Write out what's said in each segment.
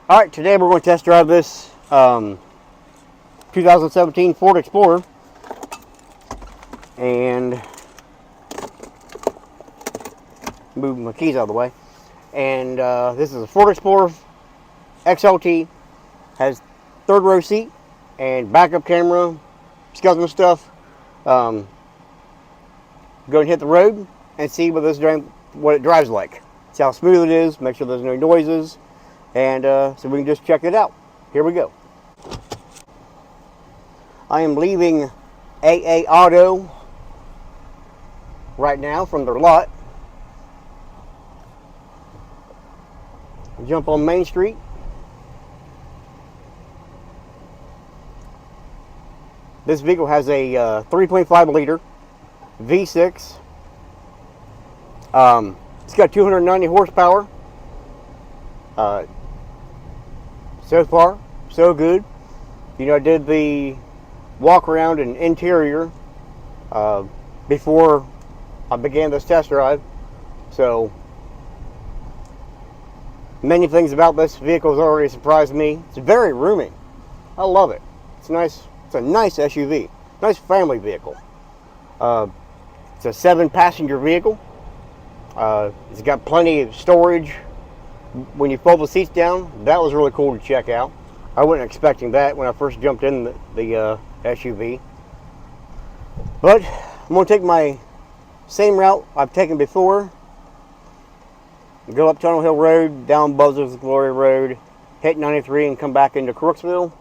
All right, today we're going to test drive this 2017 Ford Explorer, and move my keys out of the way. And this is a Ford Explorer XLT, has third row seat and backup camera, skeleton stuff. Go and hit the road and see what it drives like. See how smooth it is. Make sure there's no noises. And so we can just check it out. Here we go. I am leaving AA Auto right now from their lot. Jump on Main Street. This vehicle has a 3.5 liter V6. It's got 290 horsepower. So far, so good. You know, I did the walk around and interior before I began this test drive. So many things about this vehicle has already surprised me. It's very roomy. I love it. It's nice. It's a nice SUV. Nice family vehicle. It's a 7-passenger vehicle. It's got plenty of storage. When you fold the seats down, that was really cool to check out. I wasn't expecting that when I first jumped in the SUV. But I'm going to take my same route I've taken before. Go up Tunnel Hill Road, down Buzzards Glory Road, hit 93 and come back into Crooksville.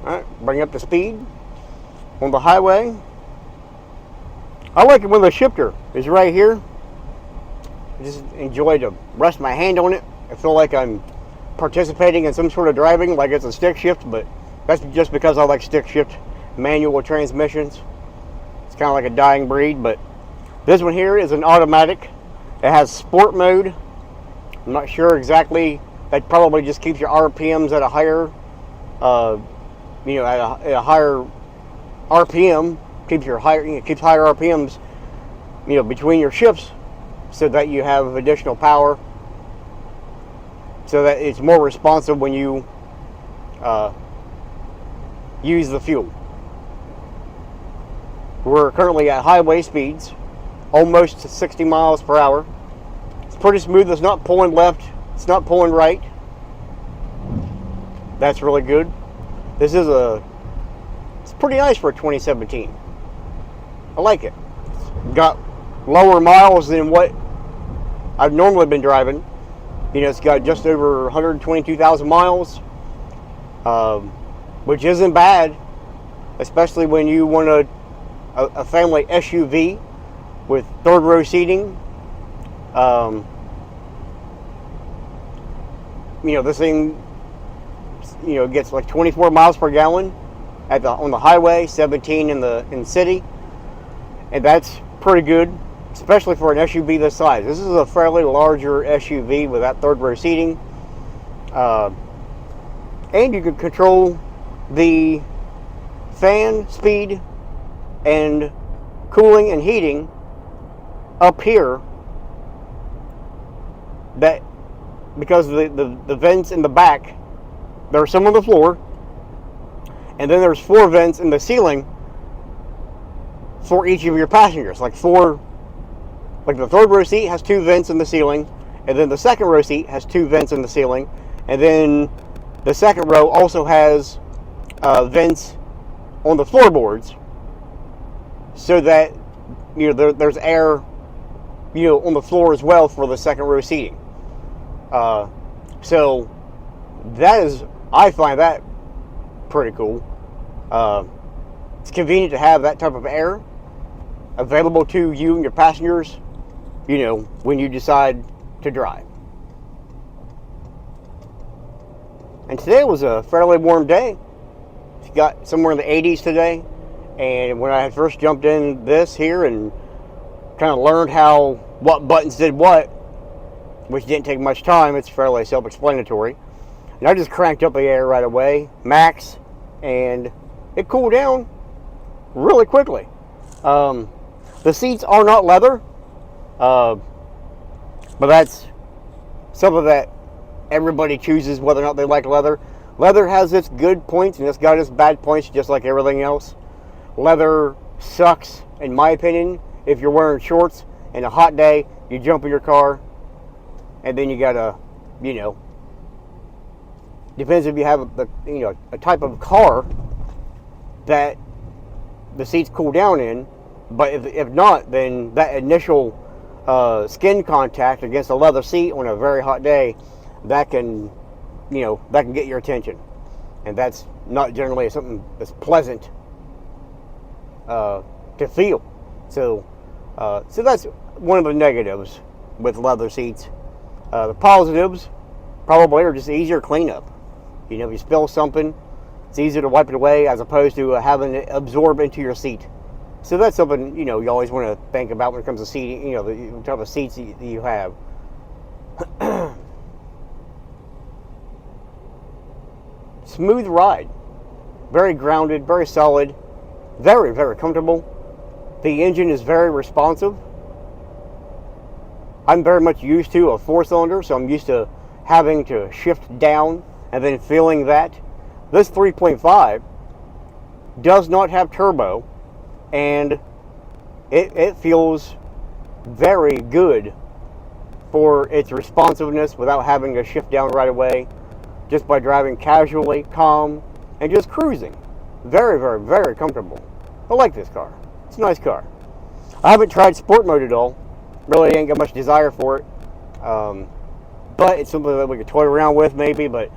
Alright, bring up the speed on the highway. I like it when the shifter is right here. I just enjoy to rest my hand on it. I feel like I'm participating in some sort of driving, like it's a stick shift, but that's just because I like stick shift manual transmissions. It's kind of like a dying breed, but this one here is an automatic. It has sport mode. I'm not sure exactly. That probably just keeps your RPMs at a higher at a higher RPM, keeps higher RPMs, between your shifts, so that you have additional power, so that it's more responsive when you use the fuel. We're currently at highway speeds, almost 60 miles per hour. It's pretty smooth. It's not pulling left. It's not pulling right. That's really good. It's pretty nice for a 2017. I like it. It's got lower miles than what I've normally been driving. It's got just over 122,000 miles, which isn't bad, especially when you want a family SUV with third row seating. This thing gets like 24 miles per gallon on the highway, 17 in the city, and that's pretty good, especially for an SUV this size. This is a fairly larger SUV with that third row seating, and you can control the fan speed and cooling and heating up here. That because the vents in the back, there are some on the floor, and then there's 4 vents in the ceiling for each of your passengers. Like the third row seat has 2 vents in the ceiling, and then the second row seat has 2 vents in the ceiling, and then the second row also has vents on the floorboards, so that there's air on the floor as well for the second row seating. So I find that pretty cool. It's convenient to have that type of air available to you and your passengers, when you decide to drive. And today was a fairly warm day. It's got somewhere in the 80s today. And when I had first jumped in this here and kind of learned what buttons did what, which didn't take much time, it's fairly self-explanatory. And I just cranked up the air right away, max, and it cooled down really quickly. The seats are not leather, but that's something that everybody chooses whether or not they like leather. Leather has its good points and it's got its bad points, just like everything else. Leather sucks, in my opinion, if you're wearing shorts and a hot day, you jump in your car, and then you gotta, depends if you have a type of car that the seats cool down in. But if not, then that initial skin contact against a leather seat on a very hot day, that can get your attention, and that's not generally something that's pleasant to feel. So that's one of the negatives with leather seats. The positives probably are just easier cleanup. If you spill something, it's easier to wipe it away as opposed to having it absorb into your seat. So that's something you always want to think about when it comes to seating. The type of seats that you have. Smooth ride, very grounded, very solid, very, very comfortable. The engine is very responsive. I'm very much used to a 4-cylinder, so I'm used to having to shift down and then feeling that. This 3.5 does not have turbo, and it feels very good for its responsiveness without having to shift down right away, just by driving casually, calm, and just cruising. Very, very, very comfortable. I like this car. It's a nice car. I haven't tried sport mode at all. Really ain't got much desire for it. But it's something that we could toy around with maybe, but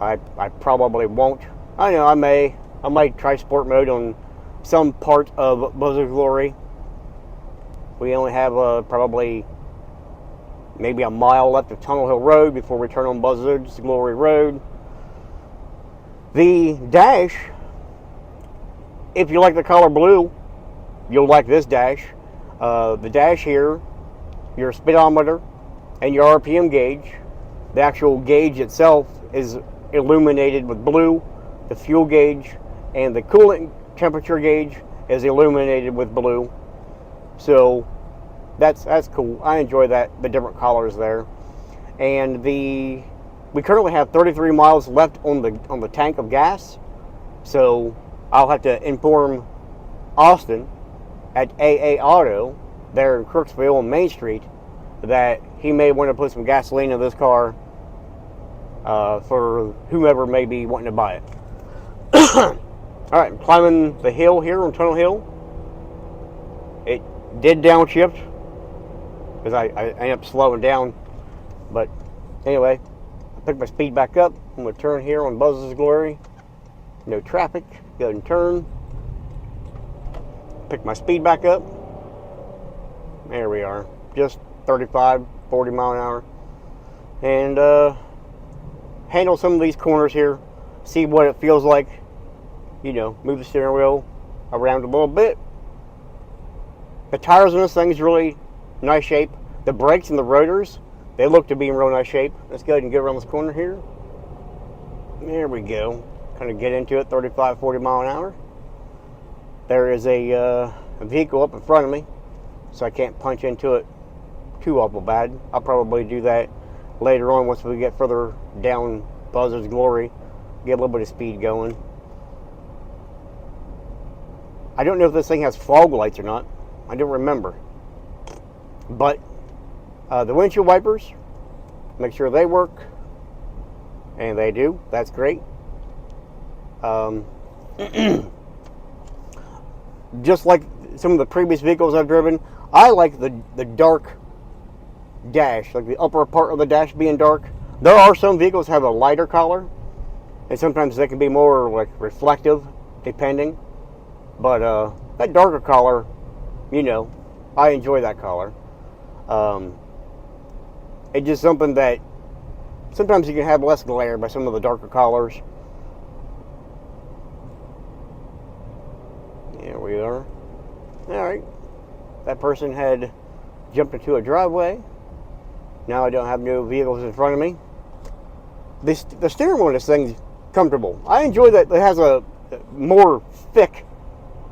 I probably won't. I know I might try sport mode on some part of Buzzard's Glory. We only have probably maybe a mile left of Tunnel Hill Road before we turn on Buzzard's Glory Road. The dash, if you like the color blue, you'll like this dash. The dash here, your speedometer and your RPM gauge. The actual gauge itself is illuminated with blue. The fuel gauge and the coolant temperature gauge is illuminated with blue. So that's cool. I enjoy that, the different colors there. And we currently have 33 miles left on the tank of gas. So I'll have to inform Austin at AA Auto there in Crooksville on Main Street that he may want to put some gasoline in this car for whomever may be wanting to buy it. Alright, I'm climbing the hill here on Tunnel Hill. It did downshift because I ended up slowing down. But anyway, I picked my speed back up. I'm going to turn here on Buzz's Glory. No traffic. Go ahead and turn. Pick my speed back up. There we are. Just 35, 40 mile an hour. And handle some of these corners here. See what it feels like. Move the steering wheel around a little bit. The tires on this thing is really nice shape. The brakes and the rotors, they look to be in real nice shape. Let's go ahead and get around this corner here. There we go. Kind of get into it, 35, 40 mile an hour. There is a vehicle up in front of me, so I can't punch into it too awful bad. I'll probably do that later on once we get further down Buzzard's Glory. Get a little bit of speed going. I don't know if this thing has fog lights or not. I don't remember. But the windshield wipers, make sure they work. And they do. That's great. Just like some of the previous vehicles I've driven, I like the dark dash, like the upper part of the dash being dark. There are some vehicles that have a lighter color, and sometimes they can be more like reflective, depending. But that darker color, I enjoy that color. It's just something that sometimes you can have less glare by some of the darker colors. There we are. Alright. That person had jumped into a driveway. Now I don't have no vehicles in front of me. The steering wheel on this thing's comfortable. I enjoy that it has a more thick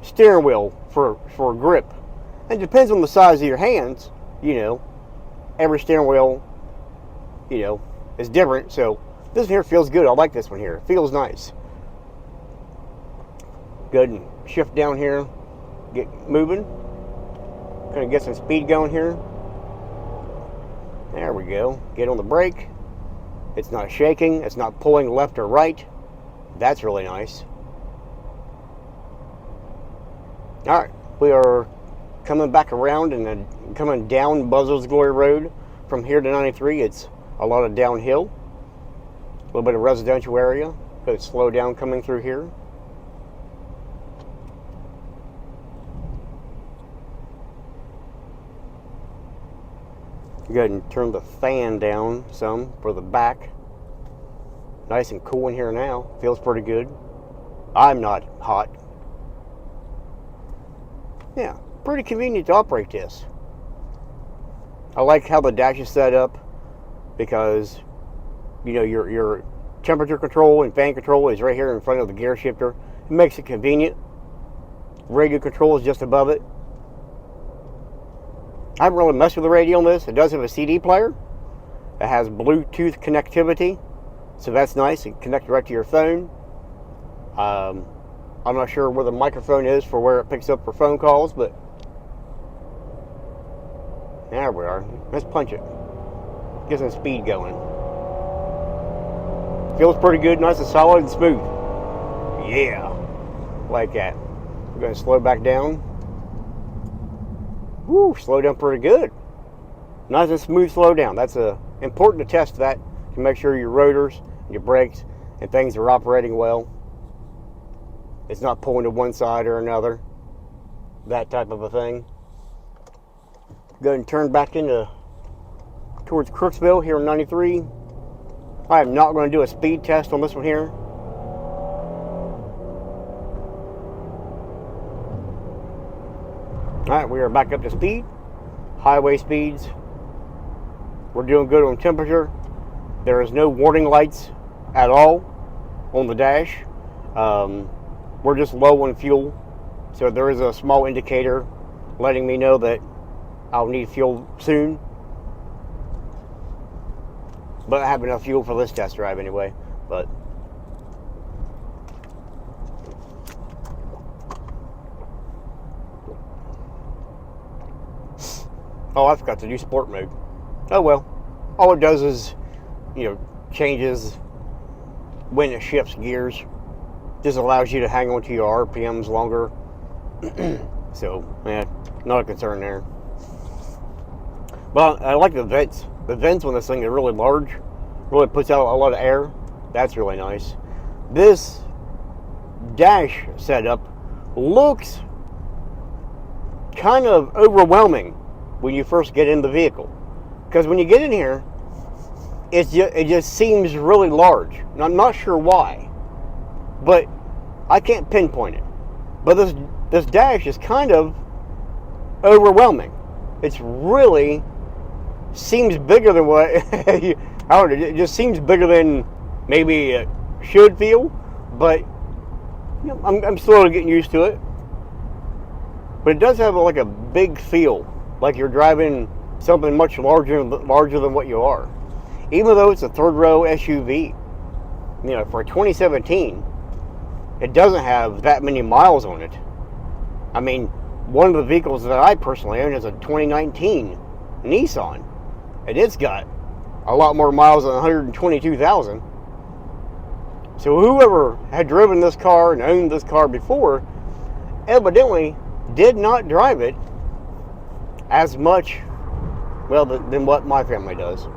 steering wheel for grip. And it depends on the size of your hands, you know. Every steering wheel, you know, is different. So this one here feels good. I like this one here. It feels nice. Good. And shift down here, get moving. Gonna get some speed going here. There we go. Get on the brake. It's not shaking. It's not pulling left or right. That's really nice. All right, we are coming back around and then coming down Buzzards Glory Road. From here to 93, it's a lot of downhill. A little bit of residential area. Good slow down coming through here. Go ahead and turn the fan down some for the back. Nice and cool in here now. Feels pretty good. I'm not hot. Yeah, pretty convenient to operate this. I like how the dash is set up because, you know, your temperature control and fan control is right here in front of the gear shifter. It makes it convenient. Radio control is just above it. I haven't really messed with the radio on this. It does have a CD player. It has Bluetooth connectivity, so that's nice. It can connect right to your phone. I'm not sure where the microphone is for where it picks up for phone calls, but there we are. Let's punch it. Get some speed going. Feels pretty good, nice and solid and smooth. Yeah, like that. We're going to slow back down. Woo, slow down pretty good. Nice and smooth slow down. That's important to test that to make sure your rotors, your brakes, and things are operating well. It's not pulling to one side or another. That type of a thing. Go ahead and turn back towards Crooksville here in 93. I am not going to do a speed test on this one here. Alright, we are back up to speed. Highway speeds. We're doing good on temperature. There is no warning lights at all on the dash. We're just low on fuel. So there is a small indicator letting me know that I'll need fuel soon. But I have enough fuel for this test drive anyway. But oh, I forgot to do sport mode. Oh well. All it does is, you know, changes when it shifts gears. Just allows you to hang on to your RPMs longer. So, yeah, not a concern there. But I like the vents. The vents on this thing are really large. Really puts out a lot of air. That's really nice. This dash setup looks kind of overwhelming when you first get in the vehicle. Because when you get in here, it just seems really large. And I'm not sure why. But I can't pinpoint it. But this dash is kind of overwhelming. It's really seems bigger than what I don't know. It just seems bigger than maybe it should feel. But you know, I'm slowly getting used to it. But it does have like a big feel, like you're driving something much larger than what you are. Even though it's a third row SUV, you know, for 2017. It doesn't have that many miles on it. I mean, one of the vehicles that I personally own is a 2019 Nissan. And it's got a lot more miles than 122,000. So whoever had driven this car and owned this car before evidently did not drive it as much, well, than what my family does.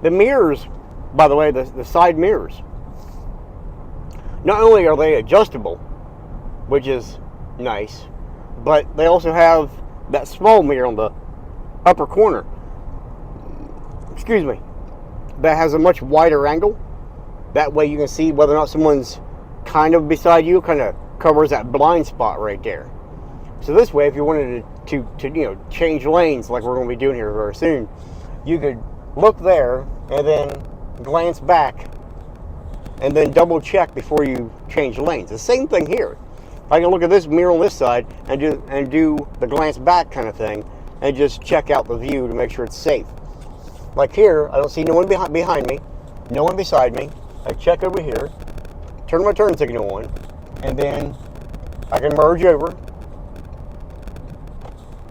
The mirrors, by the way, the side mirrors, not only are they adjustable, which is nice, but they also have that small mirror on the upper corner, excuse me, that has a much wider angle. That way you can see whether or not someone's kind of beside you. Kind of covers that blind spot right there. So this way, if you wanted to you know, change lanes like we're going to be doing here very soon, you could look there and then glance back and then double check before you change lanes. The same thing here. I can look at this mirror on this side and do the glance back kind of thing, and just check out the view to make sure it's safe. Like here, I don't see no one behind me, no one beside me. I check over here, turn my turn signal on, and then I can merge over.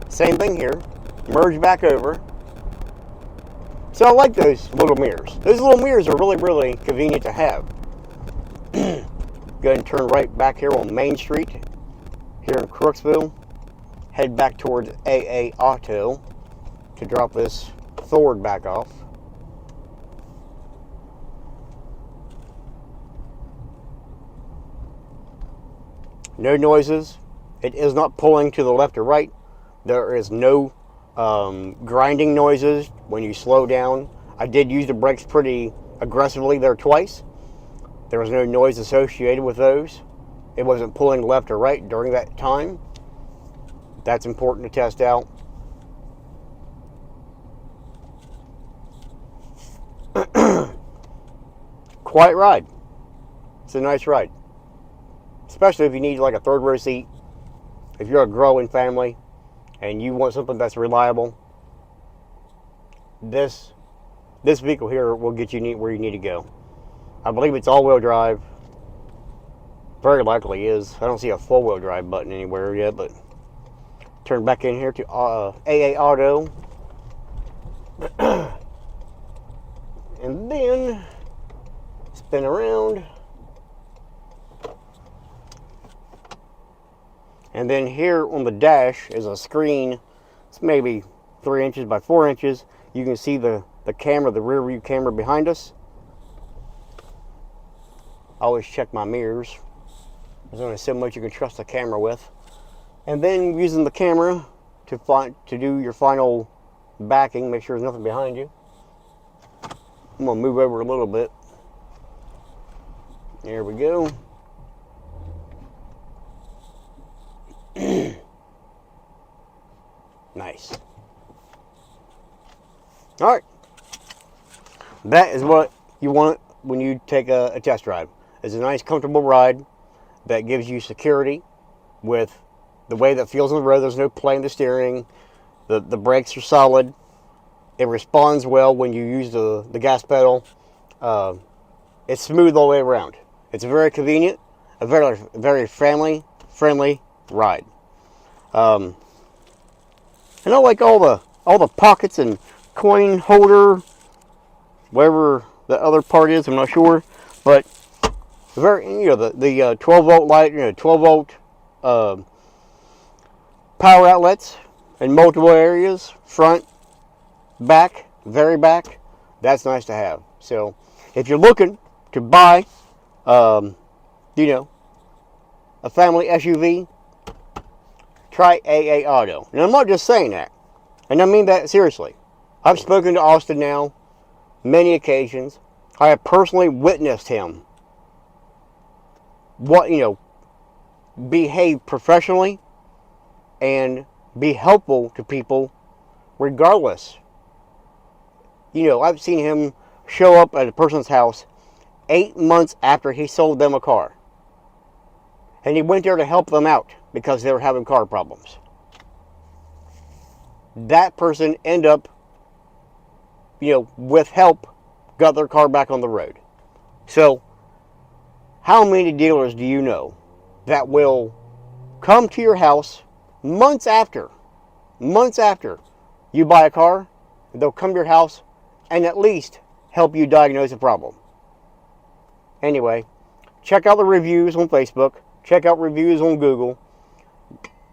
Same thing here, merge back over. So I like those little mirrors. Those little mirrors are really, really convenient to have. Go ahead and turn right back here on Main Street, here in Crooksville. Head back towards AA Auto to drop this Ford back off. No noises. It is not pulling to the left or right. There is no grinding noises when you slow down. I did use the brakes pretty aggressively there twice. There was no noise associated with those. It wasn't pulling left or right during that time. That's important to test out. Quiet ride. It's a nice ride. Especially if you need like a third row seat. If you're a growing family and you want something that's reliable, this vehicle here will get you where you need to go. I believe it's all-wheel drive. Very likely is. I don't see a four-wheel drive button anywhere yet, but turn back in here to AA Auto. And then spin around. And then here on the dash is a screen. It's maybe 3 inches by 4 inches. You can see the camera, the rear view camera behind us. I always check my mirrors. There's only so much you can trust the camera with. And then using the camera to do your final backing, make sure there's nothing behind you. I'm gonna move over a little bit. There we go. Nice. All right. That is what you want when you take a test drive. It's a nice, comfortable ride that gives you security with the way that feels on the road. There's no play in the steering. The brakes are solid. It responds well when you use the gas pedal. It's smooth all the way around. It's very convenient, a very family-friendly ride. And I like all the pockets and coin holder, whatever the other part is, I'm not sure, but the 12 volt light, 12 volt power outlets in multiple areas, front, back, very back. That's nice to have. So if you're looking to buy, a family SUV, try AA Auto. And I'm not just saying that, and I mean that seriously. I've spoken to Austin now many occasions. I have personally witnessed him behave professionally and be helpful to people regardless. I've seen him show up at a person's house 8 months after he sold them a car. And he went there to help them out because they were having car problems. That person ended up, with help, got their car back on the road. So, how many dealers do you know that will come to your house months after you buy a car? They'll come to your house and at least help you diagnose a problem. Anyway, check out the reviews on Facebook. Check out reviews on Google.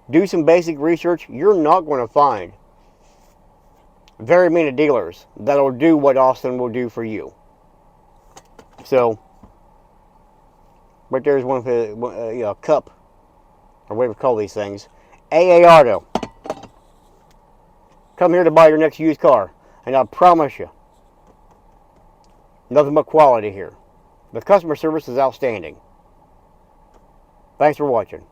Do some basic research. You're not going to find very many dealers that'll do what Austin will do for you. So, right there's one for a cup, or whatever you call these things. AA Auto. Come here to buy your next used car, and I promise you, nothing but quality here. The customer service is outstanding. Thanks for watching.